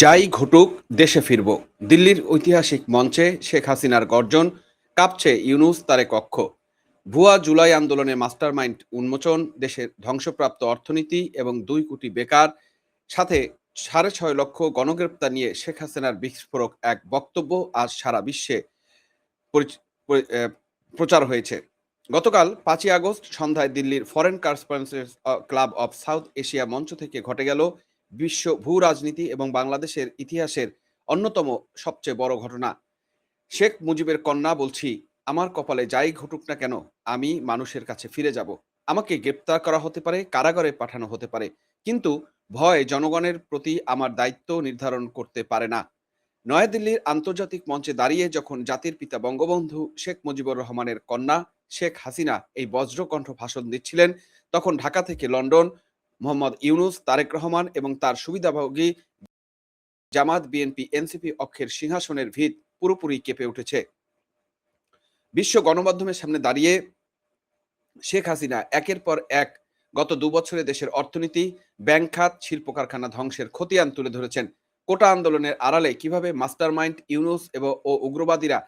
যাই ঘটুক দেশে ফিরব। দিল্লির ঐতিহাসিক মঞ্চে শেখ হাসিনার গর্জন, কাঁপছে ইউনূস তারেক অক্ষ। ভুয়া জুলাই আন্দোলনের মাস্টারমাইন্ড উন্মোচন, দেশের ধ্বংসপ্রাপ্ত অর্থনীতি এবং ২ কোটি বেকার, সাথে ৬.৫ লক্ষ গণগ্রেপ্তার নিয়ে শেখ হাসিনার বিস্ফোরক এক বক্তব্য আজ সারা বিশ্বে পরিচ পরি অ্যা প্রচার হয়েছে। গতকাল ৫ই আগস্ট সন্ধ্যায় দিল্লির foreign correspondents club of south Asia মঞ্চ থেকে ঘটে গেল বিশ্ব ভূ-রাজনীতি এবং বাংলাদেশের ইতিহাসের অন্যতম সবচেয়ে বড় ঘটনা। শেখ মুজিবের কন্যা বলছি, আমার কপালে যাই ঘটুক না কেন, আমি মানুষের কাছে ফিরে যাব। আমাকে গ্রেপ্তার করা হতে পারে, কারাগারে পাঠানো হতে পারে। কিন্তু ভয় জনগণের প্রতি আমার দায়িত্ব নির্ধারণ করতে পারে না। নয়াদিল্লির আন্তর্জাতিক মঞ্চে দাঁড়িয়ে যখন জাতির পিতা বঙ্গবন্ধু শেখ মুজিবুর রহমানের কন্যা শেখ হাসিনা এই বজ্রকণ্ঠ ভাষণ দিচ্ছিলেন, তখন ঢাকা থেকে লন্ডন মোহাম্মদ ইউনূস, তারেক রহমান এবং তার সুবিধাভোগী জামাত, বিএনপি, এনসিপি অক্ষের সিংহাসনের ভিত পুরোপুরি কেঁপে উঠেছে। বিশ্ব গণমাধ্যমের সামনে দাঁড়িয়ে শেখ হাসিনা একের পর এক গত ২ বছরে দেশের অর্থনীতি, ব্যাংক খাত, শিল্প কারখানা ধ্বংসের খতিয়ান তুলে ধরেছেন। কোটা আন্দোলনের আড়ালে কিভাবে মাস্টারমাইন্ড ইউনূস ও উগ্রবাদীরা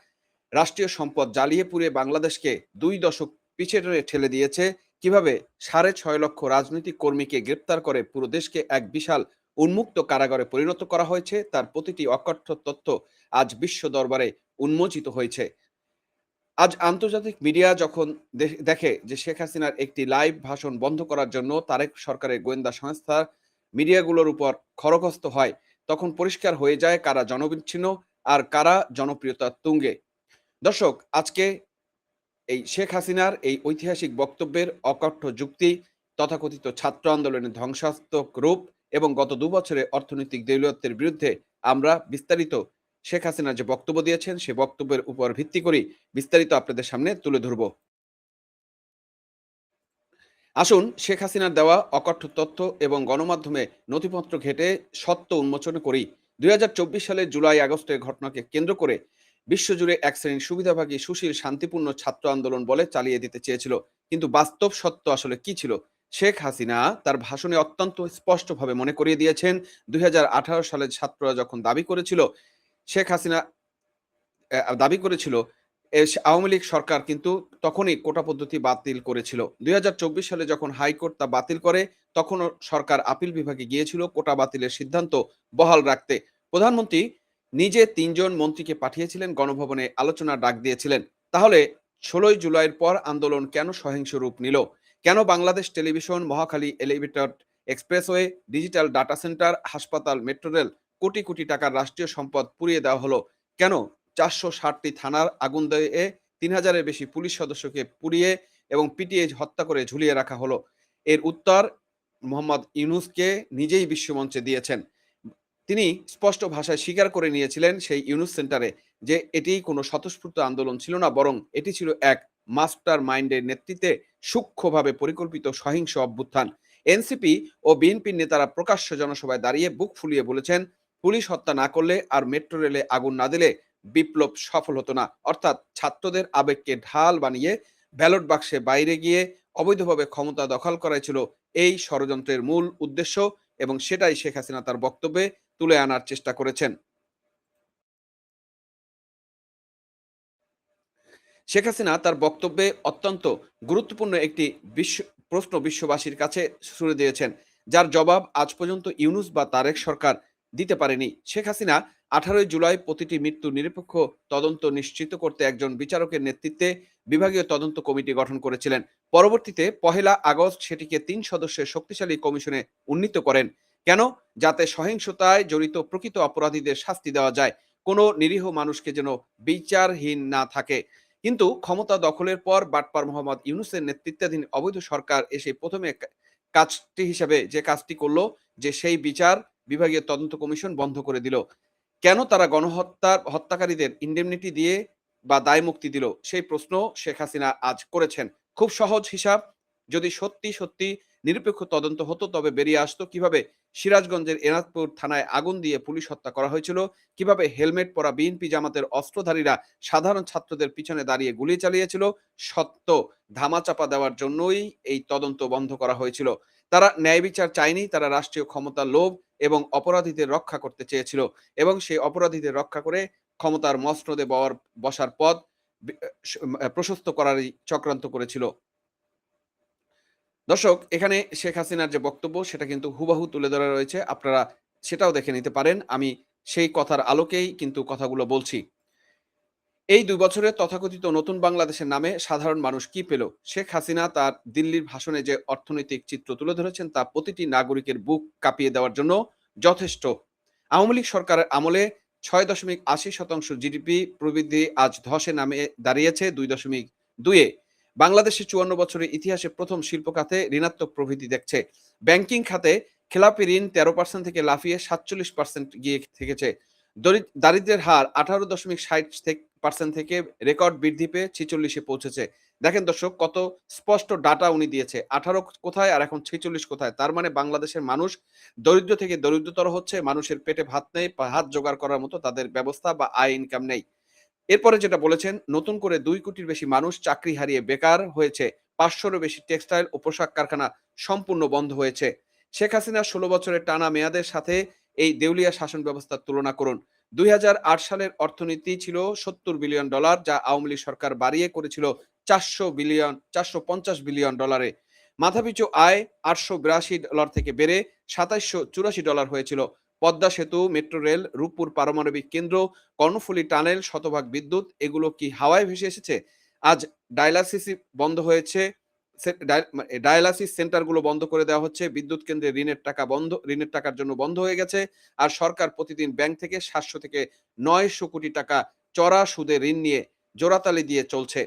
রাষ্ট্রীয় সম্পদ জ্বালিয়ে পুড়িয়ে বাংলাদেশকে ২ দশক পিছনে ঠেলে দিয়েছে, কিভাবে ৬.৫ লক্ষ রাজনৈতিক কর্মীকে গ্রেপ্তার করে পুরো দেশকে এক বিশাল উন্মুক্ত কারাগারে পরিণত করা হয়েছে, তার প্রতিটি অকথ্য তথ্য আজ বিশ্ব দরবারে উন্মোচিত হয়েছে। আজ আন্তর্জাতিক মিডিয়া যখন দেখে যে শেখ হাসিনার একটি লাইভ ভাষণ বন্ধ করার জন্য তারেক সরকারের গোয়েন্দা সংস্থা মিডিয়াগুলোর উপর খড়গহস্ত হয়, তখন পরিষ্কার হয়ে যায় কারা জনবিচ্ছিন্ন আর কারা জনপ্রিয়তার তুঙ্গে। দর্শক, আজকে এই শেখ হাসিনার এই ঐতিহাসিক বক্তব্যের অকথ্য যুক্তি, তথাকথিত ছাত্র আন্দোলনের ধ্বংসাত্মক রূপ এবং গত ২ বছরে অর্থনৈতিক দেউলিয়ত্বের বিরুদ্ধে আমরা বিস্তারিত শেখ হাসিনা যে বক্তব্য দিয়েছেন, সে বক্তব্যের উপর ভিত্তি করেই বিস্তারিত আপনাদের সামনে তুলে ধরব। আসুন শেখ হাসিনার দেওয়া অকথ্য তথ্য এবং গণমাধ্যমে নথিপত্র ঘেঁটে সত্য উন্মোচন করি। ২০২৪ সালের জুলাই-আগস্টের ঘটনাকে কেন্দ্র করে বিশ্বজুড়ে এক শ্রেণীর সুবিধাভোগী সুশীল শান্তিপূর্ণ ছাত্র আন্দোলন বলে চালিয়ে দিতে চেয়েছিল। কিন্তু বাস্তব সত্য আসলে কি ছিল? শেখ হাসিনা তার ভাষণে অত্যন্ত স্পষ্টভাবে মনে করিয়ে দিয়েছেন, ২০১৮ সালে ছাত্ররা যখন শেখ হাসিনা দাবি করেছিল আওয়ামী লীগ সরকার কিন্তু তখনই কোটা পদ্ধতি বাতিল করেছিল। ২০২৪ সালে যখন হাইকোর্ট তা বাতিল করে, তখনও সরকার আপিল বিভাগে গিয়েছিল কোটা বাতিলের সিদ্ধান্ত বহাল রাখতে। প্রধানমন্ত্রী নিজে ৩ জন মন্ত্রীকে পাঠিয়েছিলেন, গণভবনে আলোচনার ডাক দিয়েছিলেন। তাহলে ১৬ই জুলাইয়ের পর আন্দোলন কেন সহিংস রূপ নিল? কেন Bangladesh television, Mohakhali elevated expressway, digital data centre, হাসপাতাল, মেট্রো রেল, কোটি কোটি টাকার রাষ্ট্রীয় সম্পদ পুড়িয়ে দেওয়া হলো? কেন ৪৬০টি থানার আগুন দিয়ে ৩,০০০-এর বেশি পুলিশ সদস্যকে পুড়িয়ে এবং পিটিয়ে হত্যা করে ঝুলিয়ে রাখা হলো? এর উত্তর মোহাম্মদ ইউনূসকে নিজেই বিশ্বমঞ্চে দিয়েছেন। তিনি স্পষ্ট ভাষায় স্বীকার করে নিয়েছিলেন সেই ইউনূস সেন্টারে যে এটি কোনো স্বতঃস্ফূর্ত আন্দোলন ছিল না, বরং এটি ছিল এক মাস্টার মাইন্ডের নেতৃত্বে সূক্ষ্মভাবে পরিকল্পিত সহিংস অভ্যুত্থান। এনসিপি ও বিএনপির নেতারা প্রকাশ্য জনসভায় দাঁড়িয়ে বুক ফুলিয়ে বলেছেন, পুলিশ হত্যা না করলে আর মেট্রো রেলে আগুন না দিলে বিপ্লব সফল হতো না। অর্থাৎ ছাত্রদের আবেগকে ঢাল বানিয়ে ব্যালট বাক্সে বাইরে গিয়ে অবৈধভাবে ক্ষমতা দখল করাই ছিল এই ষড়যন্ত্রের মূল উদ্দেশ্য, এবং সেটাই শেখ হাসিনা তার বক্তব্যে তুলে আনার চেষ্টা করেছেন। শেখ হাসিনা তার বক্তব্যে অত্যন্ত গুরুত্বপূর্ণ একটি বিশ্ব প্রশ্ন বিশ্ববাসীর কাছে ছুড়ে দিয়েছেন, যার জবাব আজ পর্যন্ত ইউনূস বা তারেক সরকার দিতে পারেনি। শেখ হাসিনা ১৮ই জুলাই প্রতিটি মৃত্যু নিরপেক্ষ তদন্ত নিশ্চিত করতে একজন বিচারকের নেতৃত্বে বিভাগীয় তদন্ত কমিটি গঠন করেছিলেন। পরবর্তীতে ১লা আগস্ট সেটিকে ৩ সদস্যের শক্তিশালী কমিশনে উন্নীত করেন। কেন? যাতে সহিংসতায় জড়িত প্রকৃত অপরাধীদের শাস্তি দেওয়া যায়, কোনো নিরীহ মানুষকে যেন বিচারহীন না থাকে। কিন্তু ক্ষমতা দখলের পর বাটপার মোহাম্মদ ইউনূসের নেতৃত্বাধীন অবৈধ সরকার এসে প্রথমে কাজটি হিসাবে যে কাজটি করল, যে সেই বিচার বিভাগীয় তদন্ত কমিশন বন্ধ করে দিল। কেন তারা হত্যাকারীদের ইন্ডেমনিটি দিয়ে বা দায়মুক্তি দিল? সেই প্রশ্ন শেখ হাসিনা আজ করেছেন। খুব সহজ হিসাব, যদি সত্যি নিরপেক্ষ তদন্ত হতো তবে বেরিয়ে আসতো কিভাবে সিরাজগঞ্জের এনাদপুর থানায় আগুন দিয়ে পুলিশ হত্যা করা হয়েছিল, কিভাবে হেলমেট পরা বিএনপি জামাতের অস্ত্রধারীরা সাধারণ ছাত্রদের পিছনে দাঁড়িয়ে গুলি চালিয়েছিল। সত্য ধামাচাপা দেওয়ার জন্যই এই তদন্ত বন্ধ করা হয়েছিল। তারা ন্যায় বিচার চায়নি, তারা রাষ্ট্রীয় ক্ষমতার লোভ এবং অপরাধীদের রক্ষা করতে চেয়েছিল এবং সেই অপরাধীদের রক্ষা করে ক্ষমতার মসনদে বসার পথ প্রশস্ত করারই চক্রান্ত করেছিল। দর্শক, এখানে শেখ হাসিনার যে বক্তব্য সেটা কিন্তু হুবাহু তুলে ধরা রয়েছে। আপনারা সেটাও দেখে নিতে পারেন। আমি সেই কথার আলোকেই কিন্তু কথাগুলো বলছি। এই ২ বছরে তথাকথিত নতুন বাংলাদেশের নামে সাধারণ মানুষ কি পেল? শেখ হাসিনা তার দিল্লির ভাষণে যে অর্থনৈতিক চিত্র তুলে ধরেছেন তা প্রতিটি নাগরিকের বুক কাঁপিয়ে দেওয়ার জন্য যথেষ্ট। আওয়ামী লীগ সরকারের আমলে ৬.৮০% জিডিপি প্রবৃদ্ধি আজ ধসে নামে দাঁড়িয়েছে ২.২ এ। বাংলাদেশে ৫৪ বছরের ইতিহাসে প্রথম শিল্প খাতে ঋণাত্মক প্রবৃদ্ধি দেখছে। ব্যাংকিং খাতে খেলাপি ঋণ ১৩% থেকে লাফিয়ে ৪৭% গিয়ে ঠেকেছে। দারিদ্র্যের হার ১৮.৬০% থেকে রেকর্ড বৃদ্ধি পেয়ে ৪৬ এ পৌঁছেছে। দেখেন দর্শক, কত স্পষ্ট ডাটা উনি দিয়েছে। ১৮ কোথায় আর এখন ৪৬ কোথায়? তার মানে বাংলাদেশের মানুষ দরিদ্র থেকে দরিদ্রতর হচ্ছে। মানুষের পেটে ভাত নেই, ভাত জোগাড় করার মতো তাদের ব্যবস্থা বা আয় ইনকাম নেই। এরপরে যেটা বলেছেন, নতুন করে ২ কোটির বেশি মানুষ চাকরি হারিয়ে বেকার হয়েছে। ৫০০রও বেশি টেক্সটাইল ও পোশাক কারখানা সম্পূর্ণ বন্ধ হয়েছে। শেখ হাসিনার ১৬ বছরের টানা মেয়াদের সাথে এই দেউলিয়া শাসন ব্যবস্থার তুলনা করুন। ২০০৮ সালের অর্থনীতি ছিল $৭০ বিলিয়ন, যা আওয়ামী লীগ সরকার বাড়িয়ে করেছিল $৪৫০ বিলিয়ন। মাথাপিছু আয় $৮৮২ থেকে বেড়ে $২৭৮৪ হয়েছিল। পদ্মা সেতু, মেট্রো রেল, রূপপুর পারমাণবিক কেন্দ্র, কর্ণফুলী টানেল, শতভাগ বিদ্যুৎ, এগুলো কি হাওয়ায় ভেসে এসেছে? আজ ডায়ালাসিস বন্ধ হয়েছে, ডায়ালাসিস সেন্টারগুলো বন্ধ করে দেওয়া হচ্ছে, বিদ্যুৎ কেন্দ্রে ঋণের টাকার জন্য বন্ধ হয়ে গেছে। আর সরকার প্রতিদিন ব্যাংক থেকে ৭০০ থেকে ৯০০ কোটি টাকা চড়া সুদে ঋণ নিয়ে জোড়াতালি দিয়ে চলছে।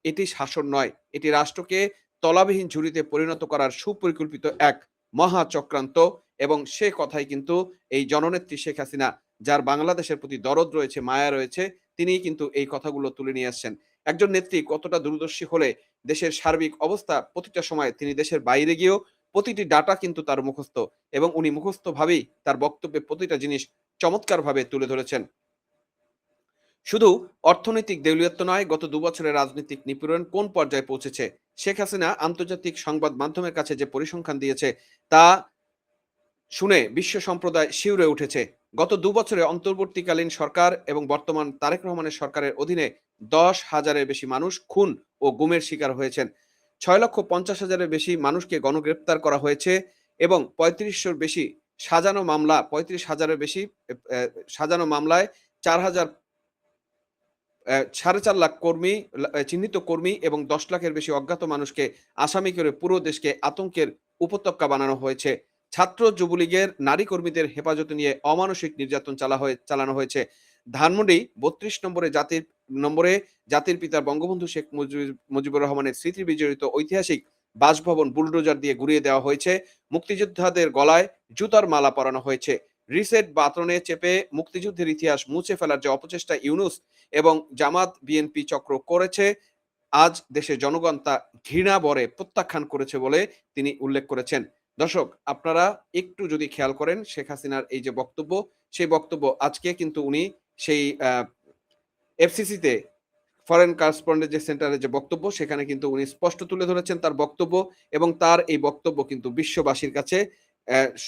এটি শাসন নয়, এটি রাষ্ট্রকে তলাবিহীন ঝুড়িতে পরিণত করার সুপরিকল্পিত এক মহা চক্রান্ত। এবং সে কথাই কিন্তু এই জননেত্রী শেখ হাসিনা, যার বাংলাদেশের প্রতি দরদ রয়েছে, মায়া রয়েছে, তিনিই কিন্তু এই কথাগুলো তুলে নিয়ে আসছেন। একজন নেত্রী কতটা দূরদর্শী হলে দেশের সার্বিক অবস্থা প্রতিটা সময় তিনি দেশের বাইরে গিয়েও প্রতিটি ডাটা কিন্তু তার মুখস্থ এবং উনি মুখস্থভাবেই তার বক্তব্যে প্রতিটা জিনিস চমৎকারভাবে তুলে ধরেছেন। শুধু অর্থনৈতিক দেউলিয়ত্ব নয়, গত ২ বছরের রাজনৈতিক নিপীড়ন কোন পর্যায়ে পৌঁছেছে? শেখ হাসিনা আন্তর্জাতিক সংবাদ মাধ্যমের কাছে যে পরিসংখ্যান দিয়েছে তা শুনে বিশ্ব সম্প্রদায় শিউরে উঠেছে। গত ২ বছরে অন্তর্বর্তীকালীন সরকার এবং বর্তমান তারেক রহমানের সরকারের অধীনে ১০,০০০-এর বেশি মানুষ খুন ও গুমের শিকার হয়েছেন। ৬,৫০,০০০-এর বেশি মানুষকে গণগ্রেপ্তার করা হয়েছে এবং ৩৫০০-র বেশি সাজানো মামলা ৩৫,০০০-এর বেশি সাজানো মামলায় ৪,০০০ ৪.৫ লাখ কর্মী, চিহ্নিত কর্মী এবং ১০ লাখের বেশি অজ্ঞাত মানুষকে আসামি করে পুরো দেশকে আতঙ্কের উপত্যকা বানানো হয়েছে। ছাত্র যুবলীগের নারী কর্মীদের হেফাজতে নিয়ে অমানসিক নির্যাতন চালানো হয়েছে। ধানমন্ডি ৩২ নম্বরে জাতির পিতা বঙ্গবন্ধু শেখ মুজিবুর রহমানের স্মৃতি বিজড়িত ঐতিহাসিক বাসভবন বুলডোজার দিয়ে গুঁড়িয়ে দেওয়া হয়েছে। মুক্তিযোদ্ধাদের গলায় জুতার মালা পরানো হয়েছে। রিসেট বাটনে চেপে মুক্তিযুদ্ধের ইতিহাস মুছে ফেলার যে অপচেষ্টা ইউনূস এবং জামাত বিএনপি চক্র করেছে, আজ দেশের জনগণ তা ঘৃণা ভরে প্রত্যাখ্যান করেছে বলে তিনি উল্লেখ করেছেন। দর্শক, আপনারা একটু যদি খেয়াল করেন শেখ হাসিনার এই যে বক্তব্য, সেই বক্তব্য আজকে কিন্তু উনি সেই এফসিসিতে ফরেন করেসপন্ডেন্ট যে সেন্টারের যে বক্তব্য, সেখানে কিন্তু উনি স্পষ্ট তুলে ধরেছেন তার বক্তব্য এবং তার এই বক্তব্য কিন্তু বিশ্ববাসীর কাছে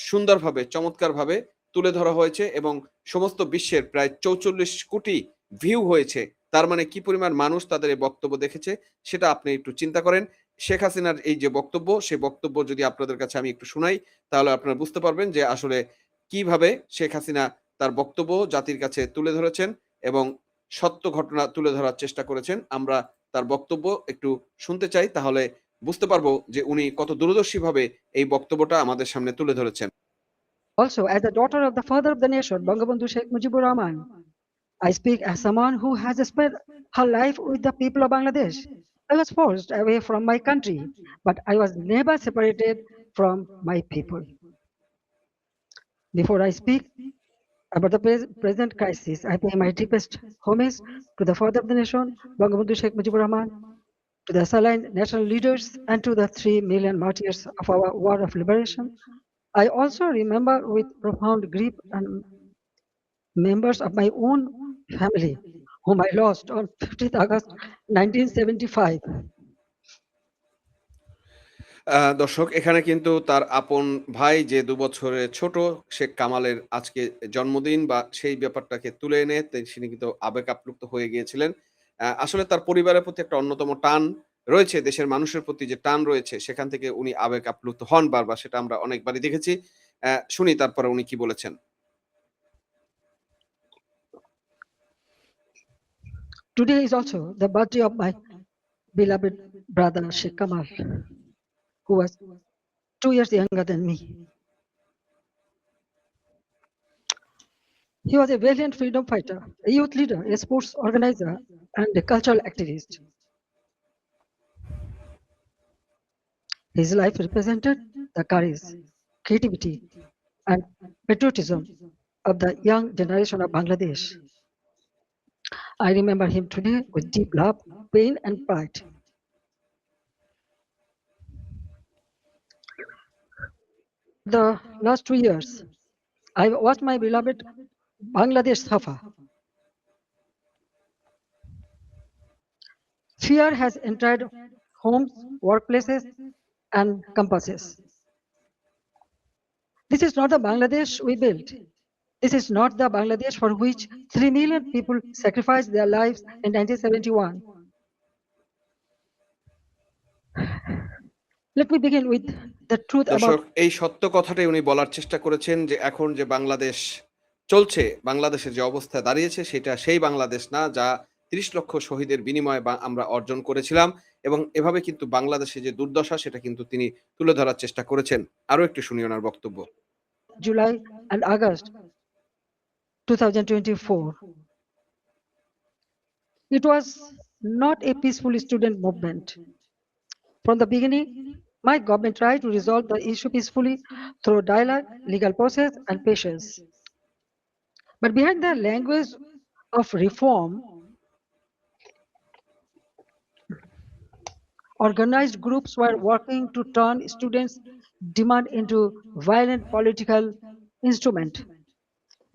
সুন্দরভাবে, চমৎকারভাবে তুলে ধরা হয়েছে এবং সমস্ত বিশ্বের প্রায় ৪৪ কোটি ভিউ হয়েছে। তার মানে কি পরিমাণ মানুষ তাদের এই বক্তব্য দেখেছে সেটা আপনি একটু চিন্তা করেন। শেখ হাসিনার এই যে বক্তব্য, সেই বক্তব্য যদি আপনাদের কাছে আমি একটু শোনাই, তাহলে আপনারা বুঝতে পারবেন যে আসলে কিভাবে শেখ হাসিনা তার বক্তব্য জাতির কাছে তুলে ধরেছেন এবং সত্য ঘটনা তুলে ধরার চেষ্টা করেছেন। আমরা তার বক্তব্য একটু শুনতে চাই, তাহলে বুঝতে পারবো যে উনি কত দূরদর্শীভাবে এই বক্তব্যটা আমাদের সামনে তুলে ধরেছেন। Also, as the daughter of the father of the nation, Bangabandhu Sheikh Mujibur Rahman, I speak as someone who has spent her life with the people of Bangladesh. I was forced away from my country, but I was never separated from my people. Before I speak about the present crisis, I pay my deepest homage to the father of the nation, Bangabandhu Sheikh Mujibur Rahman, to the Saline national leaders, and to the 3 million martyrs of our war of liberation. I also remember with profound grief and members of my own family, whom I lost on 15th August 1975. দর্শক এখানে কিন্তু তার আপন ভাই যে ২ বছরের ছোট শেখ কামালের আজকে জন্মদিন বা সেই ব্যাপারটাকে তুলে এনে তিনি কিন্তু আবেগ আপ্লুপ্ত হয়ে গিয়েছিলেন। আসলে তার পরিবারের প্রতি একটা অন্যতম টান রয়েছে, দেশের মানুষের প্রতি যে টান রয়েছে সেখান থেকে উনি আবেগ আপ্লুপ্ত হন বারবার, সেটা আমরা অনেকবারই দেখেছি। শুনি তারপরে উনি কি বলেছেন। Today is also the birthday of my beloved brother Sheikh Kamal, who was 2 years younger than me. He was a valiant freedom fighter, a youth leader, a sports organizer, and a cultural activist. His life represented the courage, creativity, and patriotism of the young generation of Bangladesh. I remember him today with deep love, pain, and pride. The last 2 years, I watched my beloved Bangladesh suffer. Fear has entered homes, workplaces, and campuses. This is not the Bangladesh we built. This is not the Bangladesh for which 3 million people sacrificed their lives in 1971. Let me begin with the truth about দর্শক এই সত্য কথাটাই উনি বলার চেষ্টা করেছেন যে এখন যে বাংলাদেশ চলছে, বাংলাদেশের যে অবস্থায় দাঁড়িয়েছে সেটা সেই বাংলাদেশ না যা ৩০ লক্ষ শহীদের বিনিময়ে আমরা অর্জন করেছিলাম, এবং এভাবে কিন্তু বাংলাদেশে যে দুর্দশা সেটা কিন্তু তিনি তুলে ধরার চেষ্টা করেছেন। আরো একটু শুনি ওনার বক্তব্য। July and August 2024. It was not a peaceful student movement. From the beginning, my government tried to resolve the issue peacefully through dialogue, legal process, and patience. But behind the language of reform, organized groups were working to turn students' demand into violent political instrument.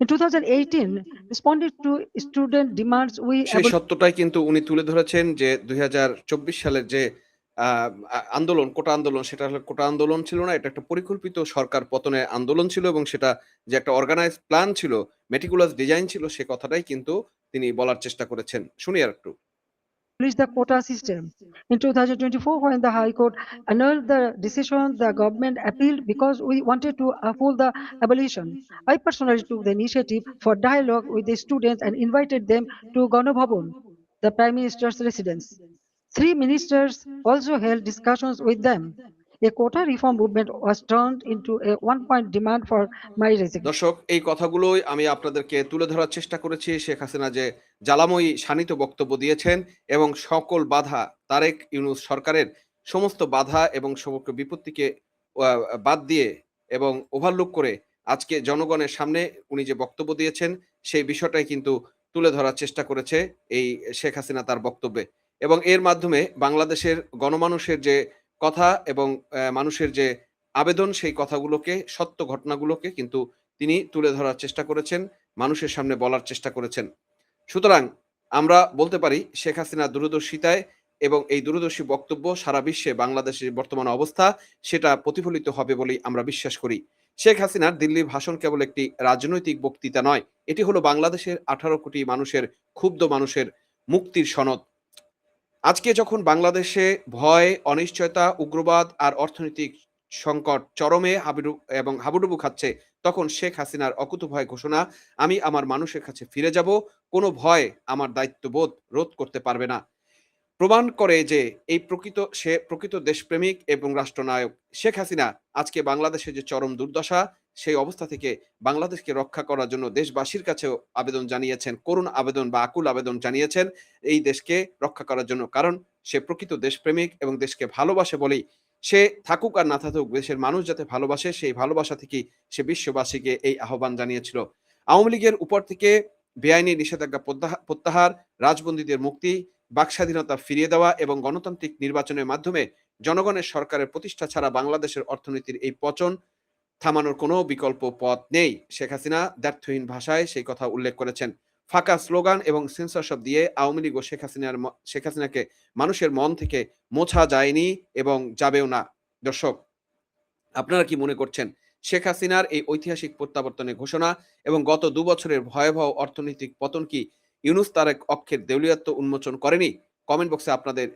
In 2018, responding to student demands, we সেই সত্যটাই কিন্তু উনি তুলে ধরেছেন যে ২০২৪ সালের যে আ আ আন্দোলন, কোটা আন্দোলন, সেটা আসলে কোটা আন্দোলন ছিল না। এটা একটা পরিকল্পিত সরকার পতনের আন্দোলন ছিল, এবং সেটা যে একটা অর্গানাইজড প্ল্যান ছিল, মেটিকুলাস ডিজাইন ছিল, সে কথাটাই কিন্তু তিনি বলার চেষ্টা করেছেন। শুনি আরেকটু। abolished the quota system. In 2024, when the High Court annulled the decision, the government appealed because we wanted to uphold the abolition. I personally took the initiative for dialogue with the students and invited them to Ganabhavan, the Prime Minister's residence. 3 ministers also held discussions with them. A quota reform movement was turned into a one-point demand for my resignation. দর্শক এই কথাগুলোই আমি আপনাদেরকে তুলে ধরার চেষ্টা করেছি। শেখ হাসিনা যে জ্বালাময়ী শাণিত বক্তব্য দিয়েছেন এবং সকল বাধা, তারেক ইউনূস সরকারের সমস্ত বাধা এবং সমস্ত বিপত্তিকে আ বাদ দিয়ে এবং ওভারলুক করে আজকে জনগণের সামনে উনি যে বক্তব্য দিয়েছেন সেই বিষয়টাই কিন্তু তুলে ধরার চেষ্টা করেছে এই শেখ হাসিনা তার বক্তব্যে। এবং এর মাধ্যমে বাংলাদেশের গণমানুষের যে কথা এবং মানুষের যে আবেদন, সেই কথাগুলোকে, সত্য ঘটনাগুলোকে কিন্তু তিনি তুলে ধরার চেষ্টা করেছেন, মানুষের সামনে বলার চেষ্টা করেছেন। সুতরাং আমরা বলতে পারি শেখ হাসিনার দূরদর্শিতায় এবং এই দূরদর্শী বক্তব্য সারা বিশ্বে বাংলাদেশের বর্তমান অবস্থা সেটা প্রতিফলিত হবে বলেই আমরা বিশ্বাস করি। শেখ হাসিনার দিল্লির ভাষণ কেবল একটি রাজনৈতিক বক্তৃতা নয়, এটি হলো বাংলাদেশের ১৮ কোটি মানুষের, ক্ষুব্ধ মানুষের মুক্তির সনদ। আজকে যখন বাংলাদেশে ভয়, অনিশ্চয়তা, উগ্রবাদ আর অর্থনৈতিক সংকট চরমে হাবুডুবু খাচ্ছে, তখন শেখ হাসিনার অকুতোভয় ঘোষণা, "আমি আমার মানুষের কাছে ফিরে যাব। কোনো ভয় আমার দায়িত্ববোধ রোধ করতে পারবে না।" প্রমাণ করে যে সে প্রকৃত দেশপ্রেমিক এবং রাষ্ট্রনায়ক। শেখ হাসিনা আজকে বাংলাদেশের যে চরম দুর্দশা, সেই অবস্থা থেকে বাংলাদেশকে রক্ষা করার জন্য দেশবাসীর কাছেও আবেদন জানিয়েছেন, করুণ আবেদন বা আকুল আবেদন জানিয়েছেন এই দেশকে রক্ষা করার জন্য। কারণ সে প্রকৃত দেশপ্রেমিক এবং দেশকে ভালোবাসে বলেই সে থাকুক আর না থাকুক, দেশের মানুষ যাতে ভালোবাসে, সেই ভালোবাসা থেকেই সে বিশ্ববাসীকে এই আহ্বান জানিয়েছিল। আওয়ামী লীগের উপর থেকে বেআইনি নিষেধাজ্ঞা প্রত্যাহার, রাজবন্দীদের মুক্তি, বাকস্বাধীনতা ফিরিয়ে দেওয়া এবং গণতান্ত্রিক নির্বাচনের মাধ্যমে জনগণের সরকারের প্রতিষ্ঠা ছাড়া বাংলাদেশের অর্থনীতির এই পচন থামানোর কোনো বিকল্প পথ নেই। শেখ হাসিনা দ্ব্যর্থহীন ভাষায় সেই কথা উল্লেখ করেছেন। ফাঁকা স্লোগান এবং সেন্সরশিপ দিয়ে আওয়ামী লীগ ও শেখ হাসিনাকে মানুষের মন থেকে মোছা যায়নি এবং যাবেও না। দর্শক, আপনারা কি মনে করছেন শেখ হাসিনার এই ঐতিহাসিক প্রত্যাবর্তনের ঘোষণা এবং গত ২ বছরের ভয়াবহ অর্থনৈতিক পতন কি ইউনূস তারেক অক্ষের দেউলিয়াত্ব উন্মোচন করেনি? কমেন্ট বক্সে আপনাদের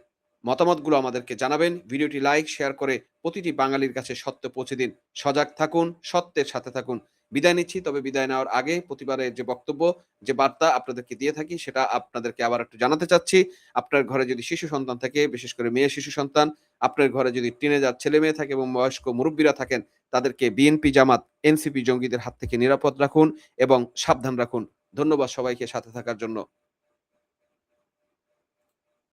মতামতগুলো আমাদেরকে জানাবেন। ভিডিওটি লাইক, শেয়ার করে প্রতিটি বাঙালির কাছে সত্য পৌঁছে দিন। সজাগ থাকুন, সত্যের সাথে থাকুন। বিদায় নিচ্ছি। তবে বিদায় নেওয়ার আগে প্রতিবারের যে বক্তব্য, যে বার্তা আপনাদেরকে দিয়ে থাকি সেটা আপনাদেরকে আবার একটু জানাতে চাচ্ছি। আপনার ঘরে যদি শিশু সন্তান থাকে, বিশেষ করে মেয়ে শিশু সন্তান, আপনার ঘরে যদি টিনেজার ছেলে-মেয়ে থাকে এবং বয়স্ক মুরুব্বিরা থাকেন, তাদেরকে বিএনপি, জামাত, এনসিপি জঙ্গিদের হাত থেকে নিরাপদ রাখুন এবং সাবধান রাখুন। ধন্যবাদ সবাইকে সাথে থাকার জন্য।